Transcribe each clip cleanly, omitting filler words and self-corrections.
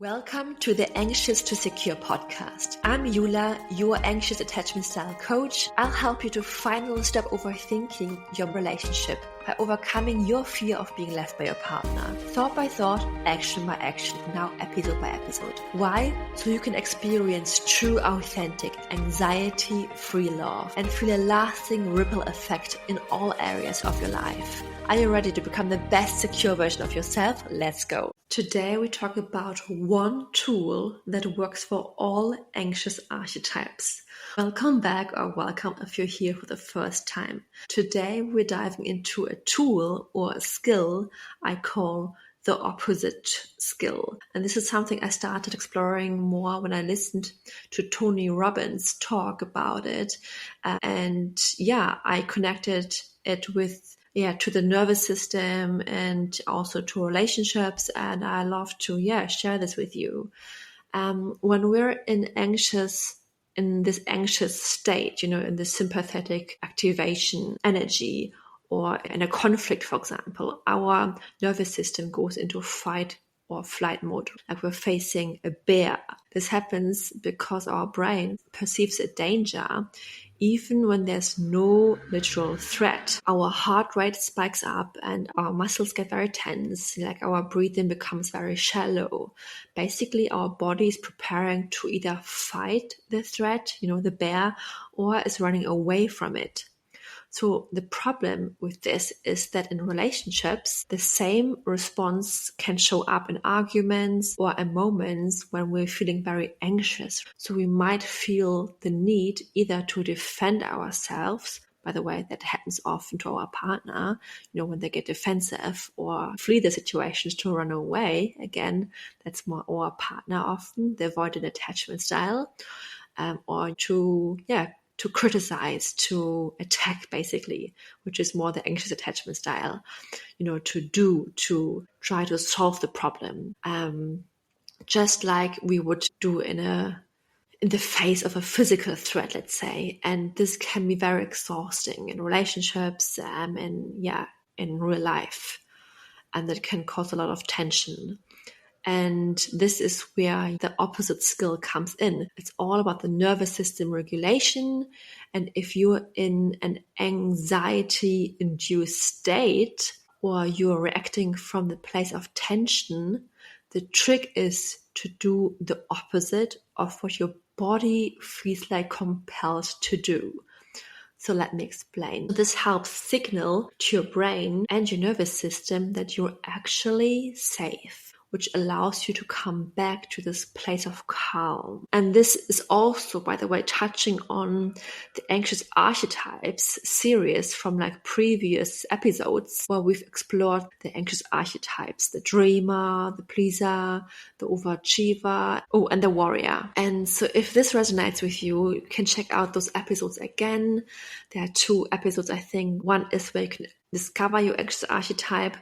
Welcome to the Anxious to Secure podcast. I'm Yula, your anxious attachment style coach. I'll help you to finally stop overthinking your relationship by overcoming your fear of being left by your partner. Thought by thought, action by action, now episode by episode. Why? So you can experience true, authentic, anxiety-free love and feel a lasting ripple effect in all areas of your life. Are you ready to become the best secure version of yourself? Let's go. Today we talk about one tool that works for all anxious archetypes. Welcome back, or welcome if you're here for the first time. Today we're diving into a tool or a skill I call the opposite skill. And this is something I started exploring more when I listened to Tony Robbins talk about it. I connected it to the nervous system and also to relationships. And I love to, share this with you. When we're in this anxious state, in the sympathetic activation energy, or in a conflict, for example, our nervous system goes into fight or flight mode, like we're facing a bear. This happens because our brain perceives a danger even when there's no literal threat. Our heart rate spikes up and our muscles get very tense, like our breathing becomes very shallow. Basically, our body is preparing to either fight the threat, the bear, or is running away from it. So the problem with this is that in relationships, the same response can show up in arguments or in moments when we're feeling very anxious. So we might feel the need either to defend ourselves. By the way, that happens often to our partner, when they get defensive or flee the situations to run away. Again, that's more our partner often, the avoidant attachment style, or to criticize, to attack, basically, which is more the anxious attachment style, to try to solve the problem, just like we would do in the face of a physical threat, let's say. And this can be very exhausting in relationships, in real life, and that can cause a lot of tension. And this is where the opposite skill comes in. It's all about the nervous system regulation. And if you're in an anxiety-induced state, or you're reacting from the place of tension, the trick is to do the opposite of what your body feels like compelled to do. So let me explain. This helps signal to your brain and your nervous system that you're actually safe, which allows you to come back to this place of calm. And this is also, by the way, touching on the Anxious Archetypes series from previous episodes, where we've explored the anxious archetypes, the dreamer, the pleaser, the overachiever, and the warrior. And so if this resonates with you, you can check out those episodes again. There are 2 episodes, I think. One is where you can discover your anxious archetype,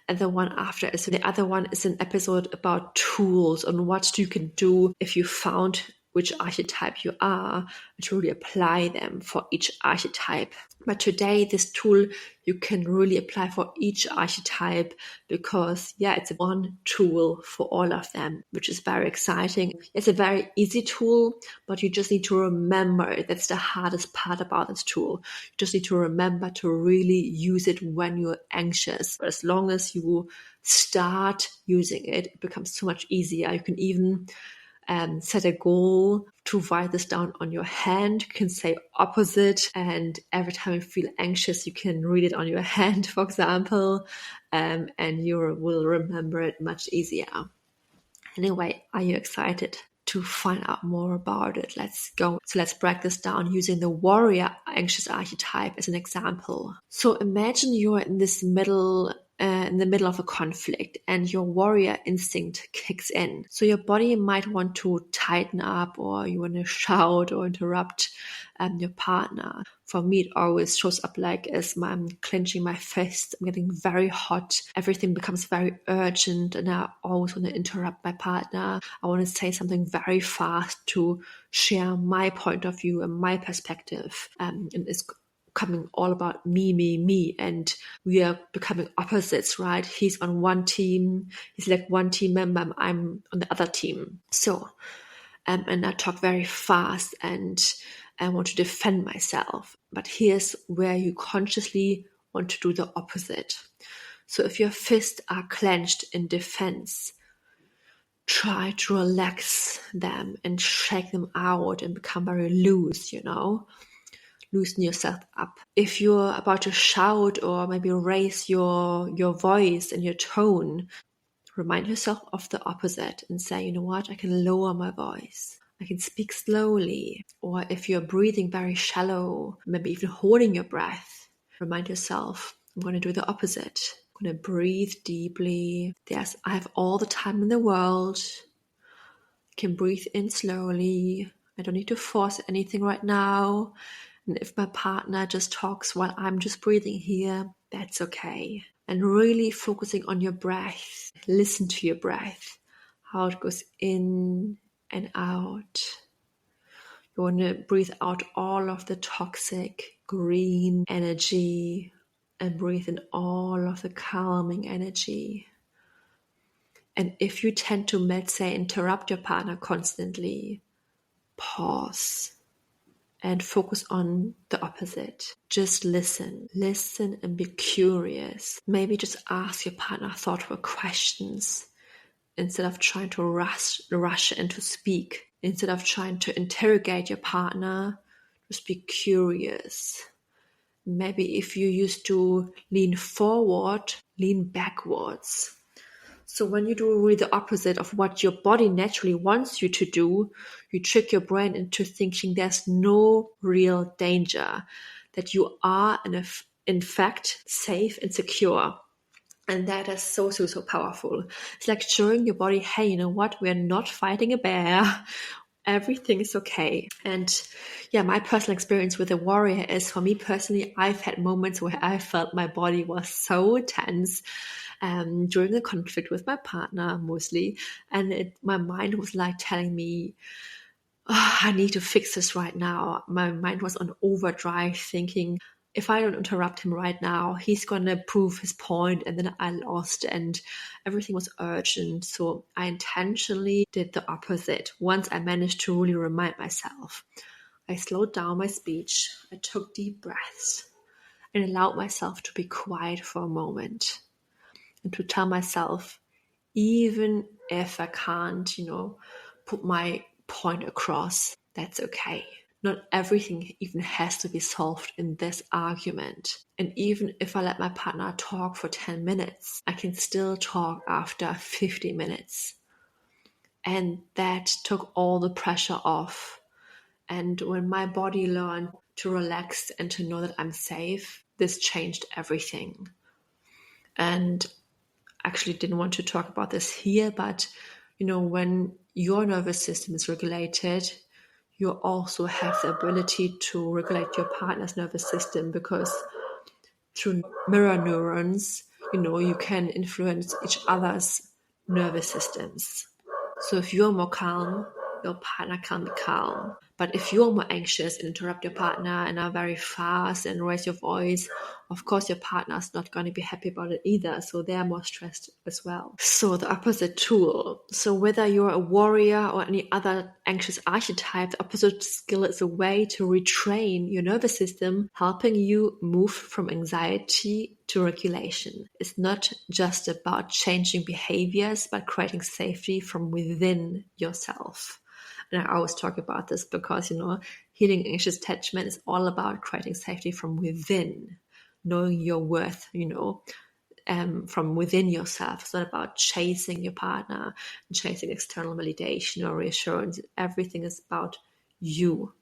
and the other one is an episode about tools on what you can do if you found which archetype you are, to really apply them for each archetype. But today, this tool you can really apply for each archetype because, it's one tool for all of them, which is very exciting. It's a very easy tool, but you just need to remember. That's the hardest part about this tool. You just need to remember to really use it when you're anxious. But as long as you start using it, it becomes so much easier. You can even set a goal to write this down on your hand. You can say opposite, and every time you feel anxious, you can read it on your hand, for example, and you will remember it much easier. Anyway, are you excited to find out more about it? Let's go. So let's break this down using the warrior anxious archetype as an example. So imagine you're in the middle of a conflict and your warrior instinct kicks in. So your body might want to tighten up, or you want to shout or interrupt your partner. For me, it always shows up as I'm clenching my fist, I'm getting very hot, everything becomes very urgent, and I always want to interrupt my partner. I want to say something very fast to share my point of view and my perspective. And it's becoming all about me, and we are becoming opposites, right? He's on one team, he's like one team member, I'm on the other team. So, and I talk very fast and I want to defend myself. But here's where you consciously want to do the opposite. So if your fists are clenched in defense, try to relax them and shake them out and become very loose, loosen yourself up. If you're about to shout or maybe raise your voice and your tone, remind yourself of the opposite and say, you know what, I can lower my voice. I can speak slowly. Or if you're breathing very shallow, maybe even holding your breath, remind yourself, I'm going to do the opposite. I'm going to breathe deeply. I have all the time in the world. I can breathe in slowly. I don't need to force anything right now. And if my partner just talks while I'm just breathing here, that's okay. And really focusing on your breath. Listen to your breath, how it goes in and out. You want to breathe out all of the toxic green energy and breathe in all of the calming energy. And if you tend to, let's say, interrupt your partner constantly, pause and focus on the opposite. Just listen and be curious. Maybe just ask your partner thoughtful questions instead of trying to rush and to speak. Instead of trying to interrogate your partner, just be curious. Maybe if you used to lean forward, lean backwards. So when you do really the opposite of what your body naturally wants you to do, you trick your brain into thinking there's no real danger, that you are in fact safe and secure. And that is so powerful. It's like showing your body, hey, you know what? We're not fighting a bear. Everything is okay. And yeah, my personal experience with a warrior is, for me personally, I've had moments where I felt my body was so tense during a conflict with my partner mostly. And my mind was like telling me, oh, I need to fix this right now. My mind was on overdrive thinking, if I don't interrupt him right now, he's going to prove his point and then I lost, and everything was urgent. So I intentionally did the opposite. Once I managed to really remind myself, I slowed down my speech, I took deep breaths and allowed myself to be quiet for a moment and to tell myself, even if I can't, put my point across, that's okay. Not everything even has to be solved in this argument. And even if I let my partner talk for 10 minutes, I can still talk after 50 minutes. And that took all the pressure off. And when my body learned to relax and to know that I'm safe, this changed everything. And actually didn't want to talk about this here, but when your nervous system is regulated, you also have the ability to regulate your partner's nervous system, because through mirror neurons, you can influence each other's nervous systems. So if you're more calm, your partner can be calm. But if you're more anxious and interrupt your partner and are very fast and raise your voice, of course your partner's not going to be happy about it either. So they're more stressed as well. So the opposite tool. So whether you're a warrior or any other anxious archetype, the opposite skill is a way to retrain your nervous system, helping you move from anxiety to regulation. It's not just about changing behaviors, but creating safety from within yourself. And I always talk about this because, healing anxious attachment is all about creating safety from within, knowing your worth, from within yourself. It's not about chasing your partner and chasing external validation or reassurance. Everything is about you.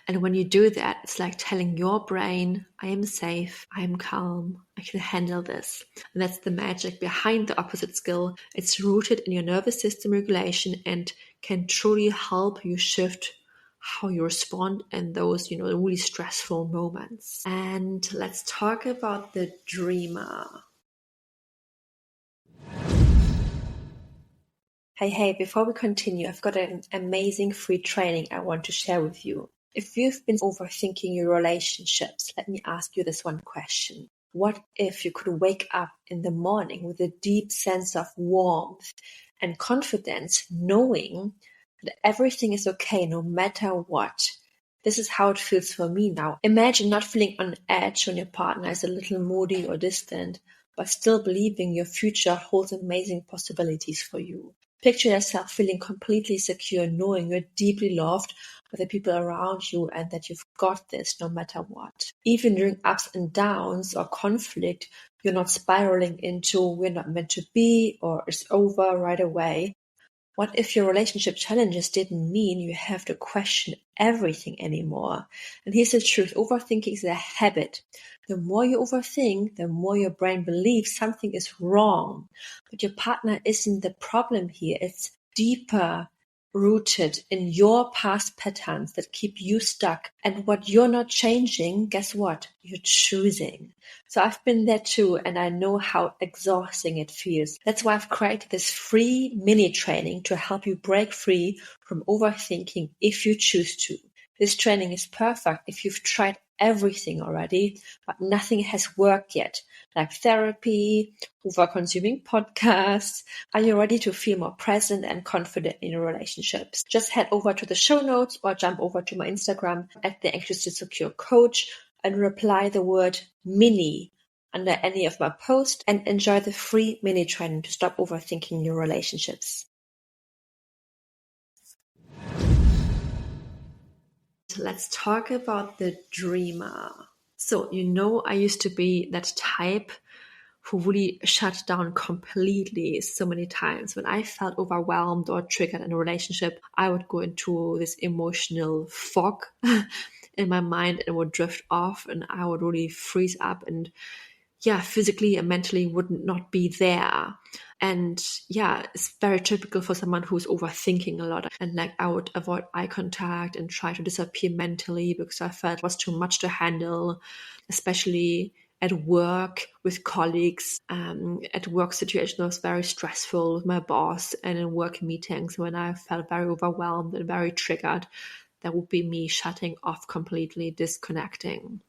And when you do that, it's like telling your brain, I am safe, I am calm, I can handle this. And that's the magic behind the opposite skill. It's rooted in your nervous system regulation and can truly help you shift how you respond in those, really stressful moments. And let's talk about the dreamer. Hey, before we continue, I've got an amazing free training I want to share with you. If you've been overthinking your relationships, let me ask you this one question. What if you could wake up in the morning with a deep sense of warmth and confidence, knowing that everything is okay no matter what? This is how it feels for me now. Imagine not feeling on edge when your partner is a little moody or distant, but still believing your future holds amazing possibilities for you. Picture yourself feeling completely secure, knowing you're deeply loved by the people around you and that you've got this no matter what. Even during ups and downs or conflict, you're not spiraling into we're not meant to be or it's over right away. What if your relationship challenges didn't mean you have to question everything anymore? And here's the truth. Overthinking is a habit. The more you overthink, the more your brain believes something is wrong. But your partner isn't the problem here. It's deeper rooted in your past patterns that keep you stuck. And what you're not changing, guess what? You're choosing. So I've been there too, and I know how exhausting it feels. That's why I've created this free mini training to help you break free from overthinking if you choose to. This training is perfect if you've tried everything already, but nothing has worked yet, like therapy, over-consuming podcasts. Are you ready to feel more present and confident in your relationships? Just head over to the show notes or jump over to my Instagram at the Anxious to Secure Coach and reply the word mini under any of my posts and enjoy the free mini training to stop overthinking your relationships. Let's talk about the dreamer. So, I used to be that type who really shut down completely so many times. When I felt overwhelmed or triggered in a relationship, I would go into this emotional fog in my mind and would drift off, and I would really freeze up and physically and mentally would not be there. And it's very typical for someone who's overthinking a lot. And I would avoid eye contact and try to disappear mentally because I felt it was too much to handle, especially at work with colleagues. At work situation was very stressful with my boss, and in work meetings when I felt very overwhelmed and very triggered, that would be me shutting off completely, disconnecting.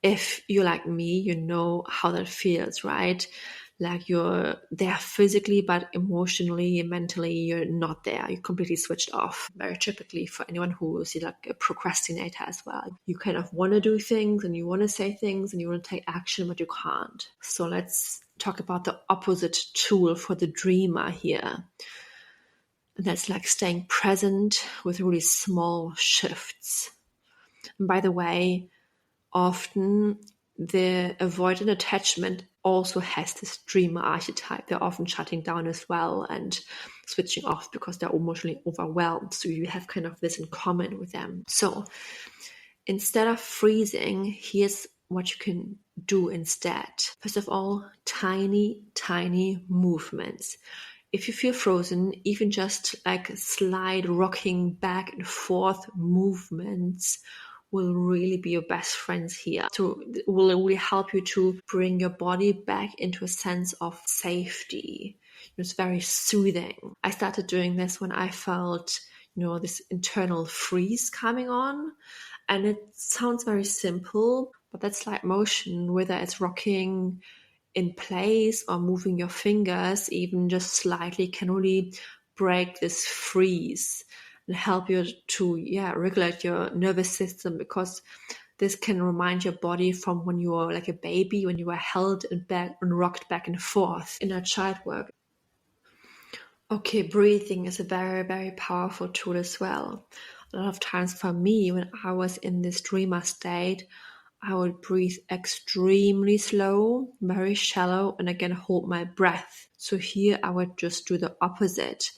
If you're like me, you know how that feels, right? Like you're there physically, but emotionally and mentally, you're not there. You're completely switched off. Very typically for anyone who is like a procrastinator as well. You kind of want to do things and you want to say things and you want to take action, but you can't. So let's talk about the opposite tool for the dreamer here. And that's like staying present with really small shifts. And by the way, often the avoidant attachment also has this dreamer archetype. They're often shutting down as well and switching off because they're emotionally overwhelmed. So you have kind of this in common with them. So instead of freezing, here's what you can do instead. First of all, tiny, tiny movements. If you feel frozen, even just like slight rocking back and forth movements will really be your best friends here. So it will really help you to bring your body back into a sense of safety. It's very soothing. I started doing this when I felt, this internal freeze coming on. And it sounds very simple, but that slight motion, whether it's rocking in place or moving your fingers, even just slightly, can really break this freeze and help you to regulate your nervous system, because this can remind your body from when you were like a baby, when you were held and back and rocked back and forth in a child work. Okay, breathing is a very, very powerful tool as well. A lot of times for me, when I was in this dreamer state, I would breathe extremely slow, very shallow, and again hold my breath. So here I would just do the opposite.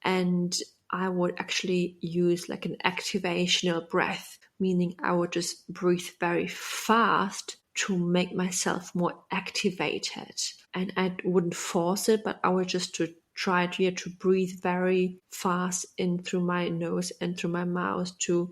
And I would actually use like an activational breath, meaning I would just breathe very fast to make myself more activated. And I wouldn't force it, but I would just try to breathe very fast in through my nose and through my mouth to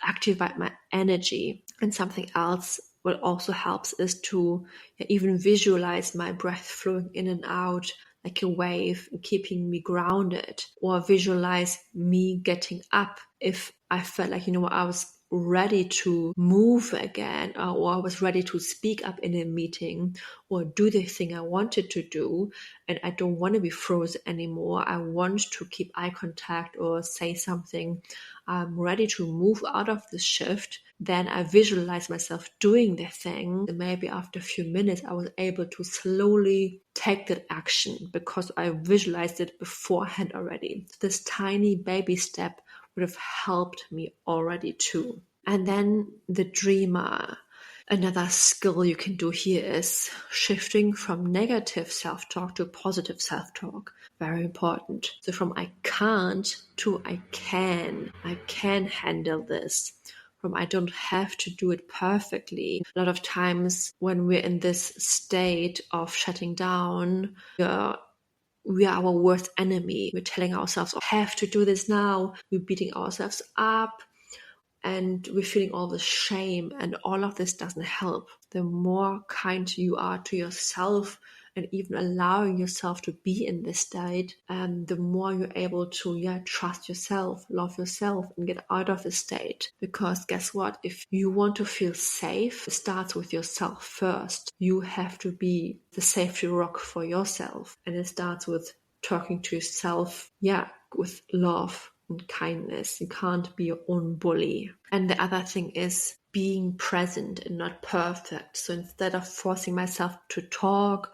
activate my energy. And something else what also helps is to even visualize my breath flowing in and out, like a wave, keeping me grounded, or visualize me getting up if I felt like, I was ready to move again, or I was ready to speak up in a meeting or do the thing I wanted to do, and I don't want to be frozen anymore. I want to keep eye contact or say something. I'm ready to move out of the shift. Then I visualize myself doing the thing. And maybe after a few minutes, I was able to slowly take that action because I visualized it beforehand already. So this tiny baby step would have helped me already too. And then the dreamer. Another skill you can do here is shifting from negative self-talk to positive self-talk. Very important. So from I can't to I can. I can handle this. From I don't have to do it perfectly. A lot of times when we're in this state of shutting down, we are our worst enemy. We're telling ourselves, I have to do this now. We're beating ourselves up. And we're feeling all the shame, and all of this doesn't help. The more kind you are to yourself and even allowing yourself to be in this state, the more you're able to trust yourself, love yourself, and get out of the state. Because guess what? If you want to feel safe, it starts with yourself first. You have to be the safety rock for yourself. And it starts with talking to yourself, with love and kindness. You can't be your own bully. And the other thing is being present and not perfect. So instead of forcing myself to talk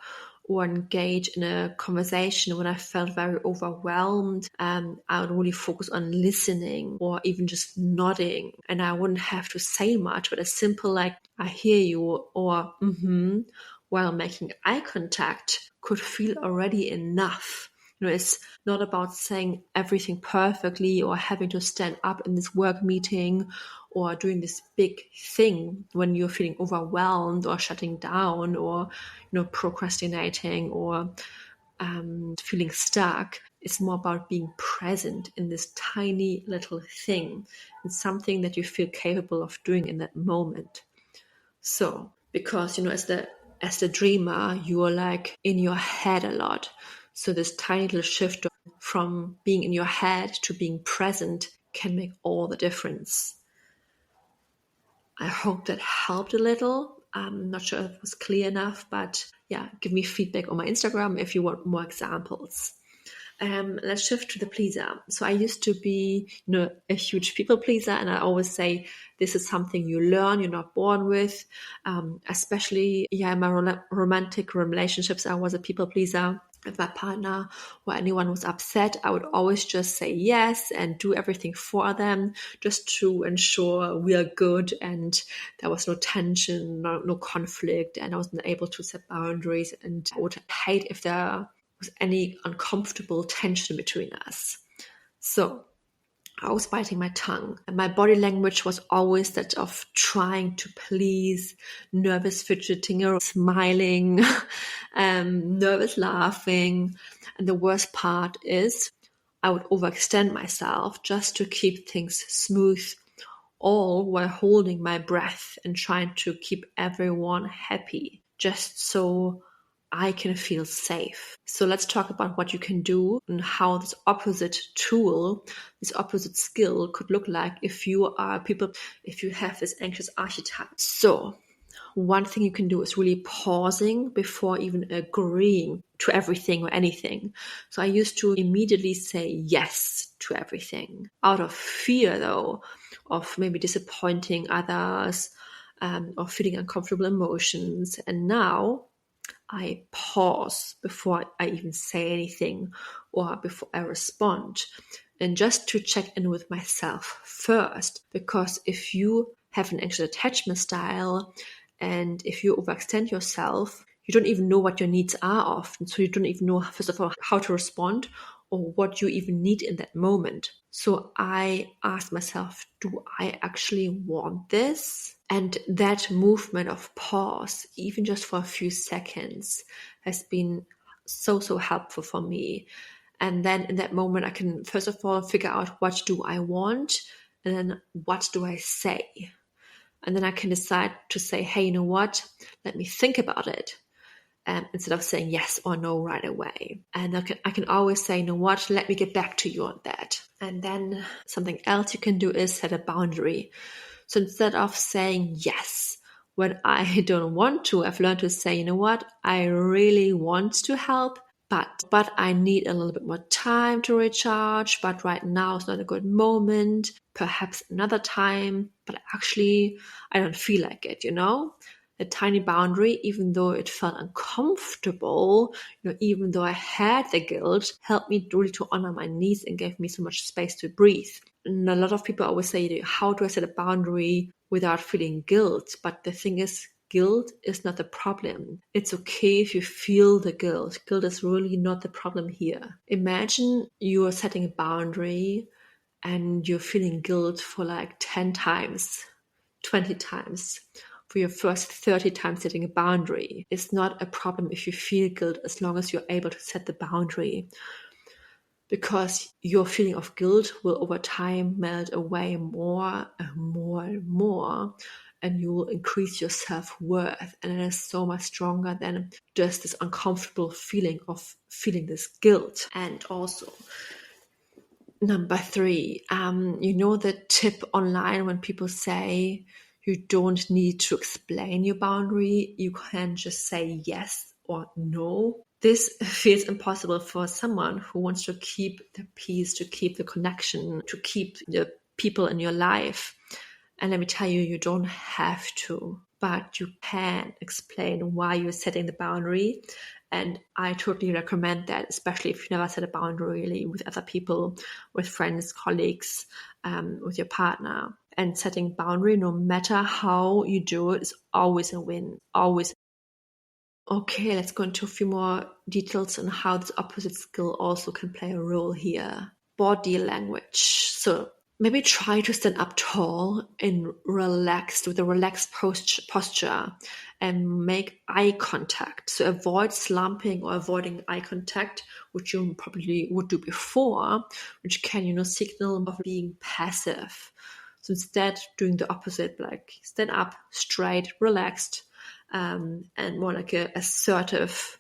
or engage in a conversation when I felt very overwhelmed, I would really focus on listening or even just nodding. And I wouldn't have to say much, but a simple like, I hear you, or while making eye contact could feel already enough. It's not about saying everything perfectly or having to stand up in this work meeting or doing this big thing when you're feeling overwhelmed or shutting down or, procrastinating or feeling stuck. It's more about being present in this tiny little thing. It's something that you feel capable of doing in that moment. So, because, as the dreamer, you are like in your head a lot. So this tiny little shift from being in your head to being present can make all the difference. I hope that helped a little. I'm not sure if it was clear enough, but give me feedback on my Instagram if you want more examples. Let's shift to the pleaser. So I used to be, a huge people pleaser, and I always say this is something you learn, you're not born with. Especially, in my romantic relationships, I was a people pleaser. If my partner or anyone was upset, I would always just say yes and do everything for them just to ensure we are good and there was no tension, no conflict, and I wasn't able to set boundaries, and I would hate if there was any uncomfortable tension between us. So I was biting my tongue, and my body language was always that of trying to please, nervous fidgeting or smiling, nervous laughing. And the worst part is I would overextend myself just to keep things smooth, all while holding my breath and trying to keep everyone happy, just so I can feel safe. So let's talk about what you can do and how this opposite tool, this opposite skill could look like if you have this anxious archetype. So one thing you can do is really pausing before even agreeing to everything or anything. So I used to immediately say yes to everything out of fear, though, of maybe disappointing others or feeling uncomfortable emotions. And now I pause before I even say anything or before I respond, and just to check in with myself first. Because if you have an anxious attachment style and if you overextend yourself, you don't even know what your needs are often. So you don't even know, first of all, how to respond or what you even need in that moment. So I ask myself, do I actually want this? And that movement of pause, even just for a few seconds, has been so helpful for me. And then in that moment, I can first of all figure out what do I want, and then what do I say? And then I can decide to say, hey, you know what? Let me think about it. instead of saying yes or no right away. And I can always say, you know what, let me get back to you on that. And then something else you can do is set a boundary. So instead of saying yes when I don't want to, I've learned to say, you know what, I really want to help, but I need a little bit more time to recharge, but right now is not a good moment, perhaps another time, but actually I don't feel like it, A tiny boundary, even though it felt uncomfortable, even though I had the guilt, helped me really to honor my needs and gave me so much space to breathe. And a lot of people always say, how do I set a boundary without feeling guilt? But the thing is, guilt is not the problem. It's okay if you feel the guilt. Guilt is really not the problem here. Imagine you are setting a boundary and you're feeling guilt for like 10 times, 20 times. For your first 30 times setting a boundary. It's not a problem if you feel guilt as long as you're able to set the boundary. Because your feeling of guilt will over time melt away more and more and more, and you will increase your self-worth. And it is so much stronger than just this uncomfortable feeling of feeling this guilt. And also, number 3, the tip online when people say you don't need to explain your boundary, you can just say yes or no. This feels impossible for someone who wants to keep the peace, to keep the connection, to keep the people in your life. And let me tell you, you don't have to, but you can explain why you're setting the boundary. And I totally recommend that, especially if you never set a boundary really with other people, with friends, colleagues, with your partner. And setting boundary, no matter how you do it, is always a win, always. Okay, let's go into a few more details on how this opposite skill also can play a role here. Body language. So maybe try to stand up tall and with a relaxed posture and make eye contact. So avoid slumping or avoiding eye contact, which you probably would do before, which can, signal of being passive. So instead, doing the opposite, like stand up, straight, relaxed, and more like a assertive,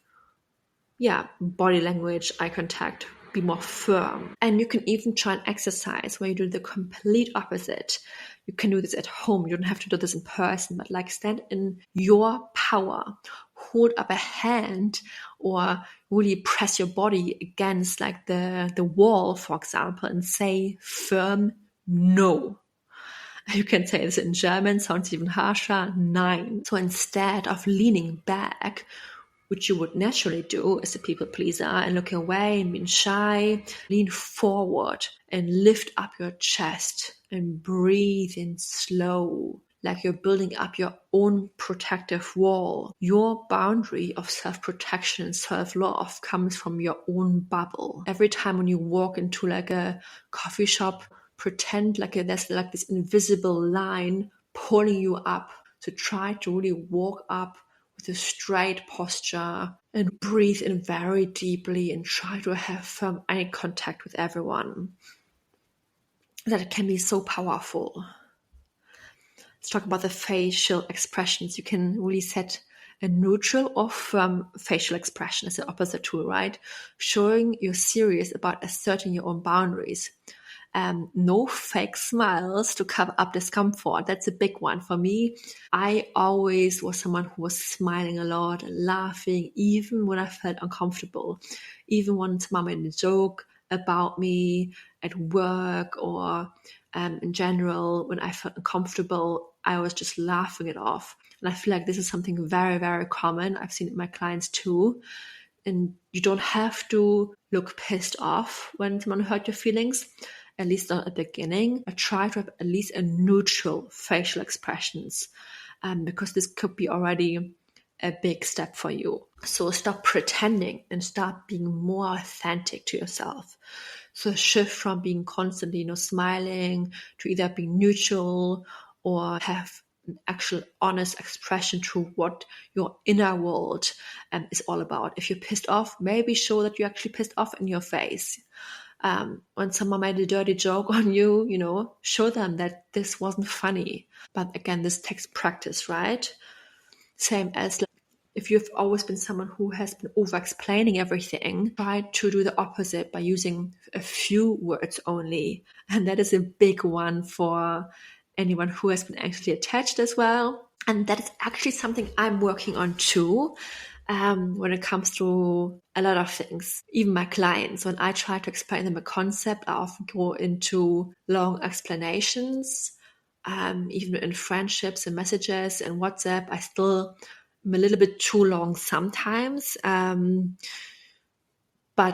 body language, eye contact, be more firm. And you can even try an exercise where you do the complete opposite. You can do this at home. You don't have to do this in person, but like stand in your power, hold up a hand, or really press your body against like the wall, for example, and say firm no. You can say this in German, sounds even harsher, nein. So instead of leaning back, which you would naturally do as a people pleaser and looking away and being shy, lean forward and lift up your chest and breathe in slow, like you're building up your own protective wall. Your boundary of self-protection and self-love comes from your own bubble. Every time when you walk into like a coffee shop, pretend like there's like this invisible line pulling you up. So try to really walk up with a straight posture and breathe in very deeply and try to have firm eye contact with everyone. That can be so powerful. Let's talk about the facial expressions. You can really set a neutral or firm facial expression as the opposite tool, right? Showing you're serious about asserting your own boundaries. No fake smiles to cover up discomfort. That's a big one for me. I always was someone who was smiling a lot, laughing, even when I felt uncomfortable. Even when someone made a joke about me at work or in general, when I felt uncomfortable, I was just laughing it off. And I feel like this is something very, very common. I've seen it in my clients too. And you don't have to look pissed off when someone hurt your feelings, at least not at the beginning. I try to have at least a neutral facial expressions because this could be already a big step for you. So stop pretending and start being more authentic to yourself. So shift from being constantly, smiling to either being neutral or have an actual honest expression to what your inner world is all about. If you're pissed off, maybe show that you're actually pissed off in your face. When someone made a dirty joke on you, show them that this wasn't funny. But again, this takes practice, right? Same as If you've always been someone who has been over-explaining everything, try to do the opposite by using a few words only. And that is a big one for anyone who has been anxiously attached as well. And that is actually something I'm working on too. When it comes to a lot of things, even my clients, when I try to explain them a concept, I often go into long explanations. Even in friendships and messages and WhatsApp, I still am a little bit too long sometimes. But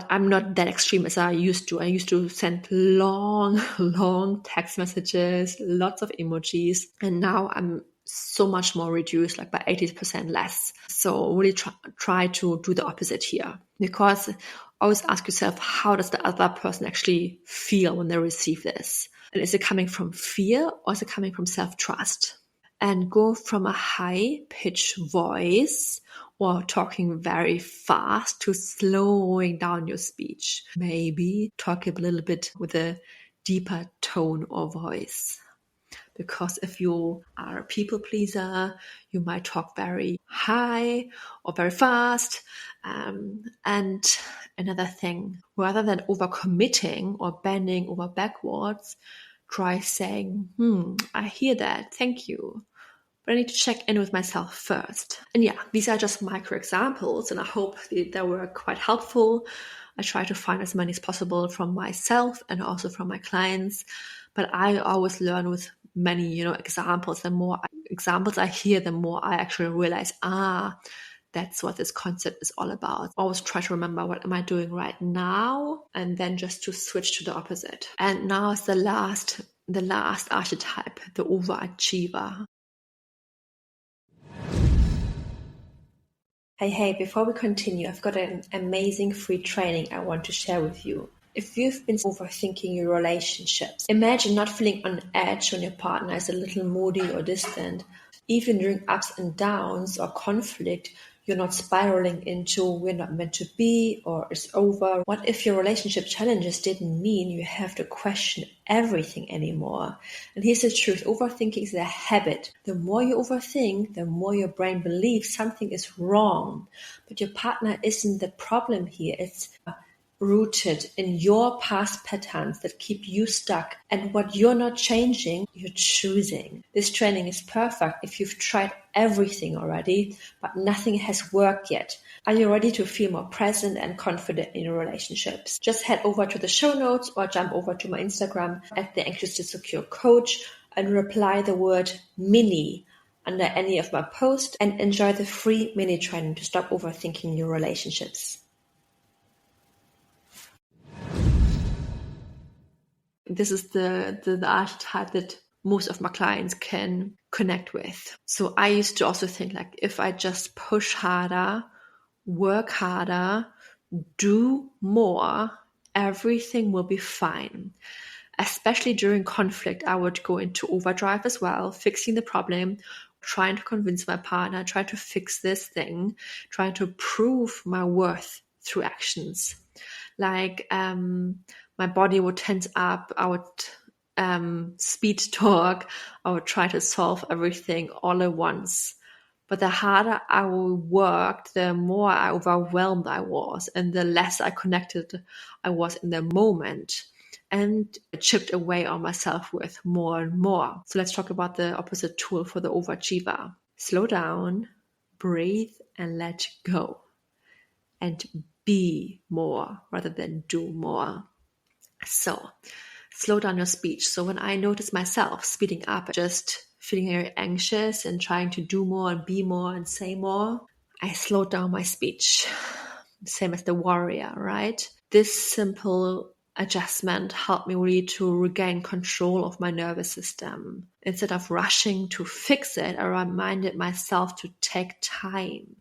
I'm not that extreme as I used to. I used to send long, long text messages, lots of emojis. And now I'm so much more reduced, like by 80% less. So really try to do the opposite here. Because always ask yourself, how does the other person actually feel when they receive this? And is it coming from fear or is it coming from self-trust? And go from a high-pitched voice or talking very fast to slowing down your speech. Maybe talk a little bit with a deeper tone or voice. Because if you are a people pleaser, you might talk very high or very fast. And another thing, rather than overcommitting or bending over backwards, try saying, I hear that, thank you. But I need to check in with myself first. And yeah, these are just micro examples, and I hope they were quite helpful. I try to find as many as possible from myself and also from my clients. But I always learn with many, examples. The more examples I hear, the more I actually realize, that's what this concept is all about. Always try to remember, what am I doing right now? And then just to switch to the opposite. And now is the last archetype, the overachiever. Hey, before we continue, I've got an amazing free training I want to share with you. If you've been overthinking your relationships, imagine not feeling on edge when your partner is a little moody or distant. Even during ups and downs or conflict, you're not spiraling into we're not meant to be or it's over. What if your relationship challenges didn't mean you have to question everything anymore? And here's the truth, overthinking is a habit. The more you overthink, the more your brain believes something is wrong. But your partner isn't the problem here. It's rooted in your past patterns that keep you stuck, and what you're not changing, you're choosing. This training is perfect if you've tried everything already, but nothing has worked yet. Are you ready to feel more present and confident in your relationships? Just head over to the show notes or jump over to my Instagram at the Anxious to Secure Coach and reply the word mini under any of my posts and enjoy the free mini training to stop overthinking your relationships. This is the archetype that most of my clients can connect with. So I used to also think, like, if I just push harder, work harder, do more, everything will be fine. Especially during conflict, I would go into overdrive as well, fixing the problem, trying to convince my partner, try to fix this thing, trying to prove my worth through actions. Like, my body would tense up, I would speed talk, I would try to solve everything all at once. But the harder I worked, the more I overwhelmed I was, and the less I connected I was in the moment, and chipped away on my self-worth more and more. So let's talk about the opposite tool for the overachiever. Slow down, breathe, and let go. And be more rather than do more. So slow down your speech. So when I notice myself speeding up, just feeling very anxious and trying to do more and be more and say more, I slow down my speech. Same as the warrior, right? This simple adjustment helped me really to regain control of my nervous system. Instead of rushing to fix it, I reminded myself to take time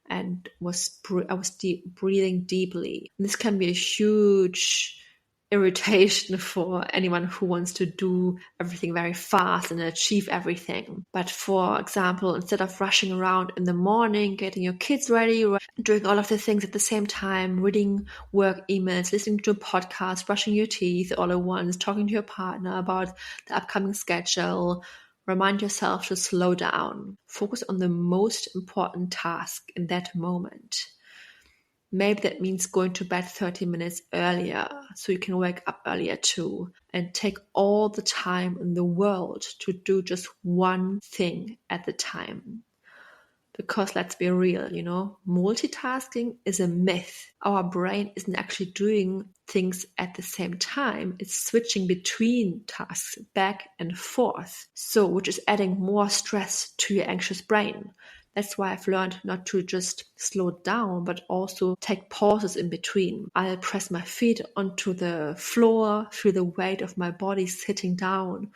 and I was breathing deeply. And this can be a huge irritation for anyone who wants to do everything very fast and achieve everything. But for example, instead of rushing around in the morning, getting your kids ready, doing all of the things at the same time, reading work emails, listening to a podcast, brushing your teeth all at once, talking to your partner about the upcoming schedule, Remind yourself to slow down. Focus on the most important task in that moment. Maybe that means going to bed 30 minutes earlier so you can wake up earlier too, and take all the time in the world to do just one thing at a time. Because let's be real, multitasking is a myth. Our brain isn't actually doing things at the same time. It's switching between tasks back and forth. So, which is adding more stress to your anxious brain. That's why I've learned not to just slow down, but also take pauses in between. I'll press my feet onto the floor, feel the weight of my body sitting down.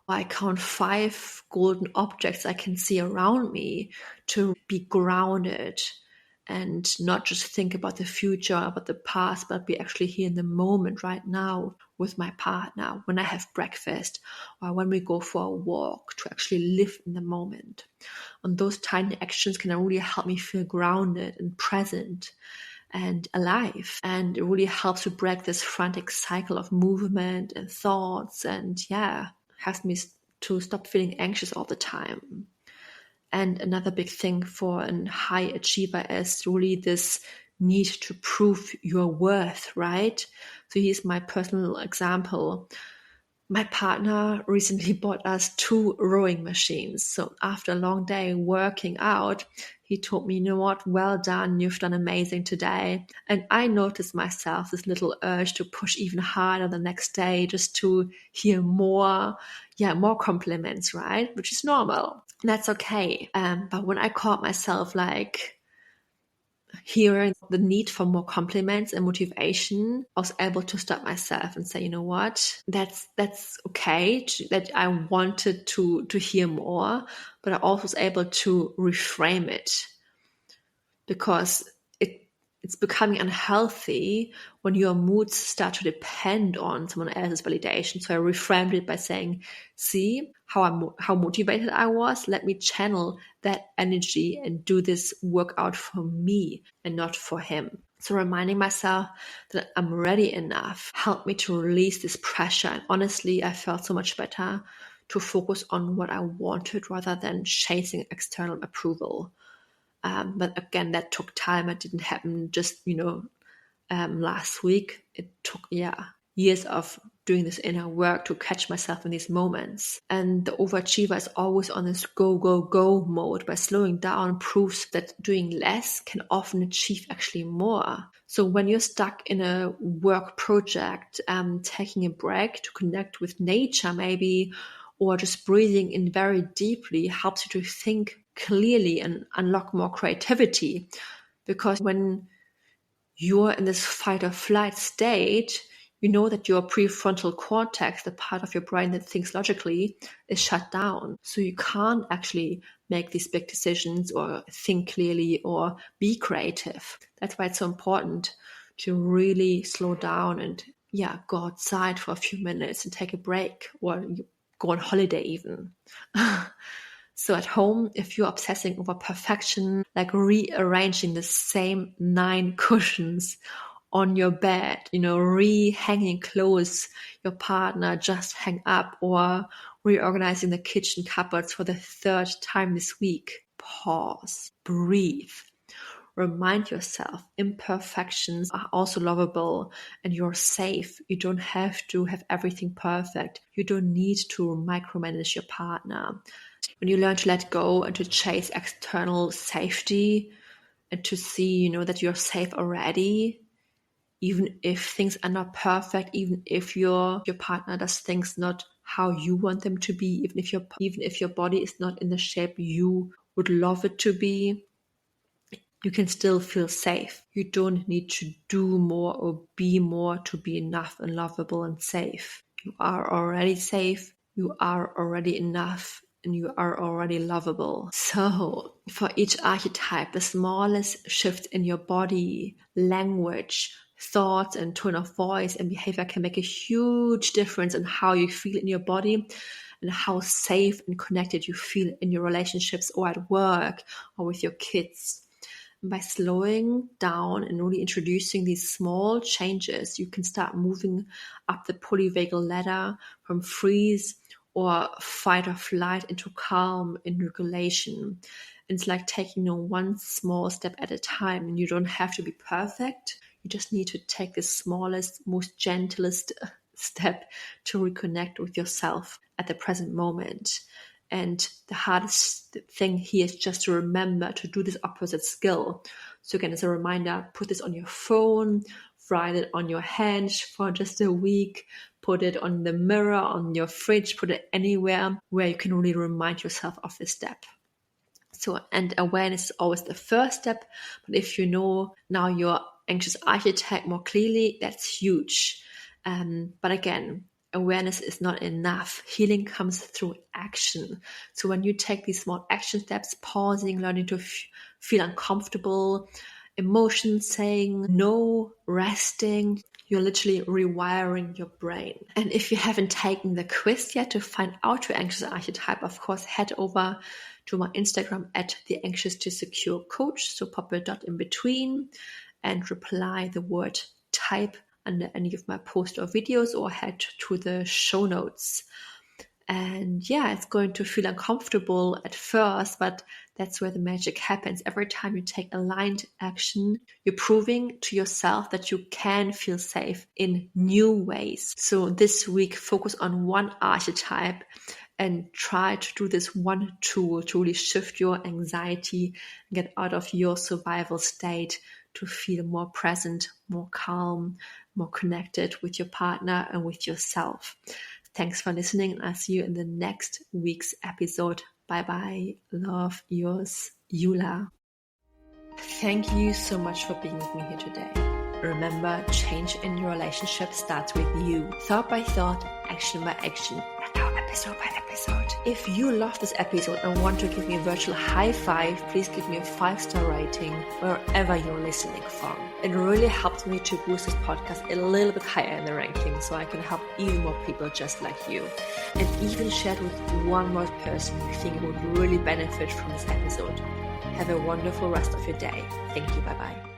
I count 5 golden objects I can see around me to be grounded and not just think about the future, about the past, but be actually here in the moment right now with my partner, when I have breakfast or when we go for a walk, to actually live in the moment. And those tiny actions can really help me feel grounded and present and alive. And it really helps to break this frantic cycle of movement and thoughts, and helps me to stop feeling anxious all the time. And another big thing for a high achiever is really this need to prove your worth, right? So here's my personal example. My partner recently bought us 2 rowing machines. So after a long day working out, he told me, you know what, well done, you've done amazing today. And I noticed myself this little urge to push even harder the next day just to hear more compliments, right? Which is normal. That's okay. But when I caught myself hearing the need for more compliments and motivation, I was able to stop myself and say, you know what, that's okay, that I wanted to hear more, but I also was able to reframe it, because it's becoming unhealthy when your moods start to depend on someone else's validation. So I reframed it by saying, see how motivated I was. Let me channel that energy and do this workout for me and not for him. So reminding myself that I'm ready enough helped me to release this pressure. And honestly, I felt so much better to focus on what I wanted rather than chasing external approval. But again, that took time. It didn't happen just, last week. It took, years of doing this inner work to catch myself in these moments. And the overachiever is always on this go, go, go mode. By slowing down proves that doing less can often achieve actually more. So when you're stuck in a work project, taking a break to connect with nature maybe, or just breathing in very deeply helps you to think clearly and unlock more creativity. Because when you're in this fight or flight state, you know that your prefrontal cortex, the part of your brain that thinks logically, is shut down. So you can't actually make these big decisions or think clearly or be creative. That's why it's so important to really slow down and go outside for a few minutes and take a break, or go on holiday even. So at home, if you're obsessing over perfection, like rearranging the same 9 cushions on your bed, re-hanging clothes your partner just hang up, or reorganizing the kitchen cupboards for the 3rd time this week, pause, breathe. Remind yourself, imperfections are also lovable and you're safe. You don't have to have everything perfect. You don't need to micromanage your partner. When you learn to let go and to chase external safety and to see, that you're safe already, even if things are not perfect, even if your partner does things not how you want them to be, even if your body is not in the shape you would love it to be, you can still feel safe. You don't need to do more or be more to be enough and lovable and safe. You are already safe. You are already enough. And you are already lovable. So for each archetype, the smallest shift in your body, language, thoughts, and tone of voice and behavior can make a huge difference in how you feel in your body and how safe and connected you feel in your relationships or at work or with your kids. By slowing down and really introducing these small changes, you can start moving up the polyvagal ladder from freeze or fight or flight into calm and regulation. And it's like taking one small step at a time, and you don't have to be perfect. You just need to take the smallest, most gentlest step to reconnect with yourself at the present moment. And the hardest thing here is just to remember to do this opposite skill. So again, as a reminder, put this on your phone, write it on your hand for just a week, put it on the mirror, on your fridge, put it anywhere where you can really remind yourself of this step. So, and awareness is always the first step, but if you know now your anxious archetype more clearly, that's huge. But again, awareness is not enough. Healing comes through action. So when you take these small action steps, pausing, learning to feel uncomfortable, emotions saying no, resting, you're literally rewiring your brain. And if you haven't taken the quiz yet to find out your anxious archetype, of course, head over to my Instagram at the Anxious to Secure Coach. So pop a dot in between and reply the word type under any of my posts or videos, or head to the show notes. And yeah, it's going to feel uncomfortable at first, but that's where the magic happens. Every time you take aligned action, you're proving to yourself that you can feel safe in new ways. So this week, focus on one archetype and try to do this one tool to really shift your anxiety and get out of your survival state to feel more present, more calm, more connected with your partner and with yourself. Thanks for listening, and I'll see you in the next week's episode. Bye bye. Love, yours, Yula. Thank you so much for being with me here today. Remember, change in your relationship starts with you. Thought by thought, action by action, episode by episode. If you love this episode and want to give me a virtual high five, please give me a 5-star rating wherever you're listening from. It really helps me to boost this podcast a little bit higher in the ranking so I can help even more people just like you. And even share it with one more person you think would really benefit from this episode. Have a wonderful rest of your day. Thank you. Bye-bye.